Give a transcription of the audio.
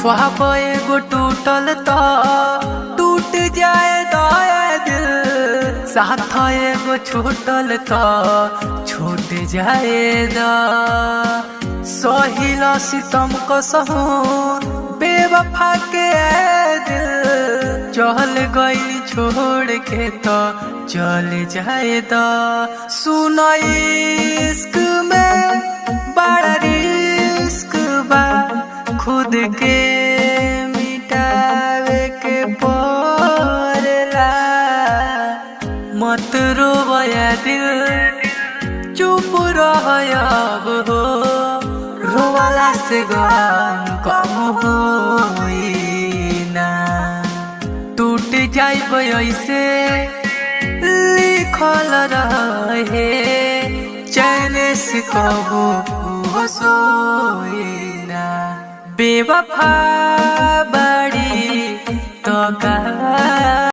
ख्वाब एगो टूटल तो टूट जाए दाए दिल, साथ एगो छूटल तो छूट जाए दा। सहिला सितम को सहू बेवफा के दिल, चल गई छोड़ के तो चल जाए दा। सुनो इश्क में बड़ा रिस्क बा, खुद के मिटावे के पड़ेला। मत रोवया दिल, चुप रह अब हो, रोवाला से गम कम होई ना। टूट जाइब ऐसे लिखल रहे, चैन से कबो सोई ना। बेवफा बड़ी तो का